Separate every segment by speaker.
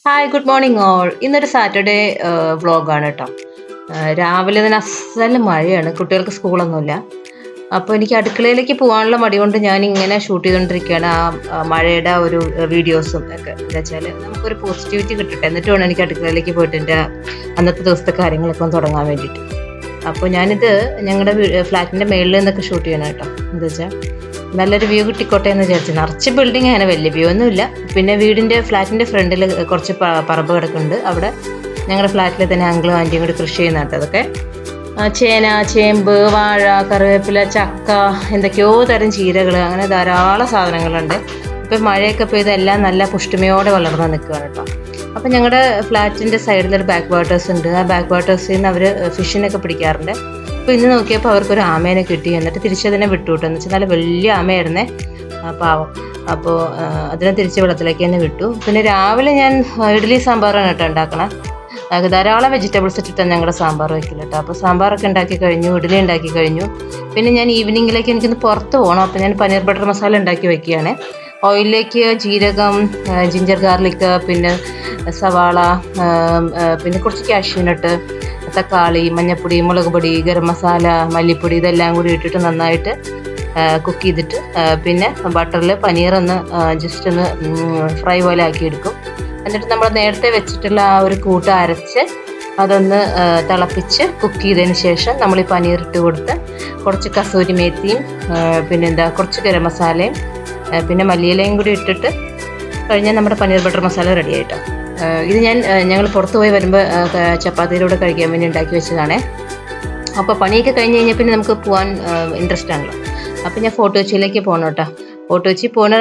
Speaker 1: Hi good morning all. ഇന്നൊരു Saturday വ്ളോഗാണ് കേട്ടോ. രാവിലെ തന്നെ അസല് മഴയാണ്, കുട്ടികൾക്ക് സ്കൂളൊന്നുമില്ല. അപ്പോൾ എനിക്ക് അടുക്കളയിലേക്ക് പോകാനുള്ള മടി കൊണ്ട് ഞാൻ ഇങ്ങനെ ഷൂട്ട് ചെയ്തുകൊണ്ടിരിക്കുകയാണ്. മഴയുടെ ഒരു വീഡിയോസും ഒക്കെ. എന്താ വെച്ചാൽ നമുക്കൊരു പോസിറ്റിവിറ്റി കിട്ടട്ടെ, എന്നിട്ട് വേണം എനിക്ക് അടുക്കളയിലേക്ക് പോയിട്ട് എൻ്റെ അന്നത്തെ ദിവസത്തെ കാര്യങ്ങളൊക്കെ ഒന്ന് തുടങ്ങാൻ വേണ്ടിയിട്ട്. അപ്പോൾ ഞാനിത് ഞങ്ങളുടെ ഫ്ലാറ്റിൻ്റെ മേളിൽ നിന്നൊക്കെ ഷൂട്ട് ചെയ്യണം കേട്ടോ. എന്താ വെച്ചാൽ നല്ലൊരു വ്യൂ കിട്ടിക്കോട്ടെ എന്ന് വിചാരിച്ചു. നിറച്ച് ബിൽഡിംഗ് അങ്ങനെ വലിയ വ്യൂ ഒന്നുമില്ല. പിന്നെ ഫ്ലാറ്റിൻ്റെ ഫ്രണ്ടിൽ കുറച്ച് പറമ്പ് കിടക്കുന്നുണ്ട്. അവിടെ ഞങ്ങളുടെ ഫ്ലാറ്റിൽ തന്നെ അങ്കിളും ആൻറ്റിയും കൂടി കൃഷി ചെയ്യുന്ന കേട്ടോ. അതൊക്കെ ചേന, ചേമ്പ്, വാഴ, കറിവേപ്പില, ചക്ക, എന്തൊക്കെയോ തരം ചീരകൾ, അങ്ങനെ ധാരാളം സാധനങ്ങളുണ്ട്. ഇപ്പം മഴയൊക്കെ പെയ്ത് എല്ലാം നല്ല പുഷ്ടിമയോടെ വളർന്ന് നിൽക്കുകയാണ് കേട്ടോ. അപ്പം ഞങ്ങളുടെ ഫ്ലാറ്റിൻ്റെ സൈഡിലൊരു ബാക്ക് വാട്ടേഴ്സ് ഉണ്ട്. ആ ബാക്ക് വാട്ടേഴ്സിൽ നിന്ന് അവർ ഫിഷിനൊക്കെ പിടിക്കാറുണ്ട്. അപ്പോൾ ഇന്ന് നോക്കിയപ്പോൾ അവർക്കൊരു ആമേനെ കിട്ടി. എന്നിട്ട് തിരിച്ചതിനെ വിട്ടു എന്ന് വെച്ചാൽ നല്ല വലിയ ആമയായിരുന്നേ, പാവം. അപ്പോൾ അതിനെ തിരിച്ച് വെള്ളത്തിലേക്ക് തന്നെ വിട്ടു. പിന്നെ രാവിലെ ഞാൻ ഇഡ്ഡലി സാമ്പാറാണ് കേട്ടോ ഉണ്ടാക്കണം. ധാരാളം വെജിറ്റബിൾസ് ഇട്ടിട്ടാണ് ഞങ്ങളുടെ സാമ്പാർ വയ്ക്കില്ല കേട്ടോ. അപ്പോൾ സാമ്പാറൊക്കെ ഉണ്ടാക്കി കഴിഞ്ഞു, ഇഡ്ഡലി ഉണ്ടാക്കി കഴിഞ്ഞു. പിന്നെ ഞാൻ ഈവനിങ്ങിലേക്ക് എനിക്കൊന്ന് പുറത്ത് പോകണം. അപ്പോൾ ഞാൻ പനീർ ബട്ടർ മസാല ഉണ്ടാക്കി വയ്ക്കുകയാണ്. ഓയിലിലേക്ക് ജീരകം, ജിഞ്ചർ ഗാർലിക്, പിന്നെ സവാള, പിന്നെ കുറച്ച് കാഷ്യൂനട്ട്, തക്കാളി, മഞ്ഞൾപ്പൊടി, മുളക് പൊടി, ഗരം മസാല, മല്ലിപ്പൊടി, ഇതെല്ലാം കൂടി ഇട്ടിട്ട് നന്നായിട്ട് കുക്ക് ചെയ്തിട്ട് പിന്നെ ബട്ടറിൽ പനീറൊന്ന് ജസ്റ്റ് ഒന്ന് ഫ്രൈ പോലെ ആക്കിയെടുക്കും. എന്നിട്ട് നമ്മൾ നേരത്തെ വെച്ചിട്ടുള്ള ആ ഒരു കൂട്ട് അരച്ച് അതൊന്ന് തിളപ്പിച്ച് കുക്ക് ചെയ്തതിന് ശേഷം നമ്മൾ ഈ പനീർ ഇട്ട് കൊടുത്ത് കുറച്ച് കസൂരി മേത്തിയും കുറച്ച് ഗരം മസാലയും പിന്നെ മല്ലിയിലയും കൂടി ഇട്ടിട്ട് കഴിഞ്ഞാൽ നമ്മുടെ പനീർ ബട്ടർ മസാല റെഡി ആയിട്ടോ. ഇത് ഞങ്ങൾ പുറത്ത് പോയി വരുമ്പോൾ ചപ്പാത്തിയിലൂടെ കഴിക്കാൻ വേണ്ടി ഉണ്ടാക്കി വെച്ചതാണേ. അപ്പോൾ പണിയൊക്കെ കഴിഞ്ഞ് കഴിഞ്ഞാൽ പിന്നെ നമുക്ക് പോകാൻ ഇൻട്രസ്റ്റ് ആണല്ലോ. അപ്പോൾ ഞാൻ ഫോർട്ട് കൊച്ചിയിലേക്ക് പോകണം കേട്ടോ. ഫോർട്ട് കൊച്ചി പോകുന്ന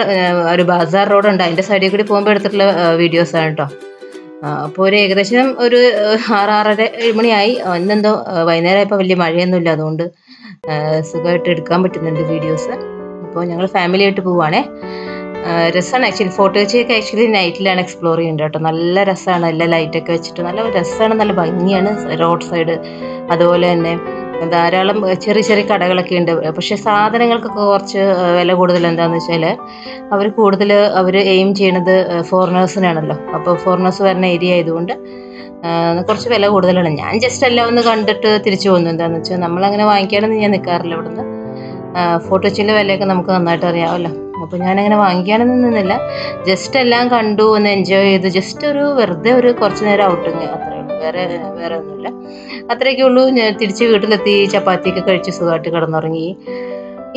Speaker 1: ഒരു ബാസാർ റോഡുണ്ട്, അതിൻ്റെ സൈഡിൽ കൂടി പോകുമ്പോൾ എടുത്തിട്ടുള്ള വീഡിയോസാണ് കേട്ടോ. അപ്പോൾ ഏകദേശം ഒരു 6-6:30 മണിയായി. ഇന്നെന്തോ വൈകുന്നേരം ആയപ്പോൾ വലിയ മഴയൊന്നുമില്ല, അതുകൊണ്ട് സുഖമായിട്ട് എടുക്കാൻ പറ്റുന്നുണ്ട് വീഡിയോസ്. അപ്പോൾ ഞങ്ങൾ ഫാമിലിയായിട്ട് പോവുകയാണേ. രസമാണ് ആക്ച്വലി. ഫോർട്ട് കൊച്ചിയൊക്കെ ആക്ച്വലി നൈറ്റിലാണ് എക്സ്പ്ലോർ ചെയ്യുന്നത് കേട്ടോ. നല്ല രസമാണ്, എല്ലാ ലൈറ്റൊക്കെ വെച്ചിട്ട് നല്ല രസമാണ്, നല്ല ഭംഗിയാണ് റോഡ് സൈഡ്. അതുപോലെ തന്നെ ധാരാളം ചെറിയ ചെറിയ കടകളൊക്കെ ഉണ്ട്. പക്ഷേ സാധനങ്ങൾക്കൊക്കെ കുറച്ച് വില കൂടുതൽ. എന്താണെന്ന് വെച്ചാൽ അവർ എയിം ചെയ്യണത് ഫോറിനേഴ്സിനാണല്ലോ. അപ്പോൾ ഫോറിനേഴ്സ് വരുന്ന ഏരിയ ആയതുകൊണ്ട് കുറച്ച് വില കൂടുതലാണ്. ഞാൻ ജസ്റ്റ് എല്ലാം ഒന്ന് കണ്ടിട്ട് തിരിച്ചു പോകുന്നു. എന്താണെന്ന് വെച്ചാൽ നമ്മളങ്ങനെ വാങ്ങിക്കാനൊന്നും ഞാൻ നിൽക്കാറില്ല. ഇവിടുന്ന് ഫോർട്ട് കൊച്ചിയിലെ വിലയൊക്കെ നമുക്ക് നന്നായിട്ട് അറിയാമല്ലോ. അപ്പോൾ ഞാനങ്ങനെ വാങ്ങിക്കാനൊന്നും നിന്നില്ല. ജസ്റ്റ് എല്ലാം കണ്ടു, ഒന്ന് എൻജോയ് ചെയ്ത് ജസ്റ്റ് വെറുതെ കുറച്ച് നേരം ഔട്ടിങ്, അത്രയേ ഉള്ളൂ. വേറെ ഒന്നുമില്ല. അത്രയൊക്കെ ഉള്ളൂ. ഞാൻ തിരിച്ച് വീട്ടിലെത്തി ചപ്പാത്തിയൊക്കെ കഴിച്ച് സുഖമായിട്ട് കിടന്നുറങ്ങി.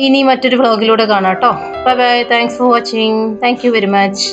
Speaker 1: ഇനി മറ്റൊരു വ്ളോഗിലൂടെ കാണാം കേട്ടോ. Bye bye. Thanks for watching. Thank you very much.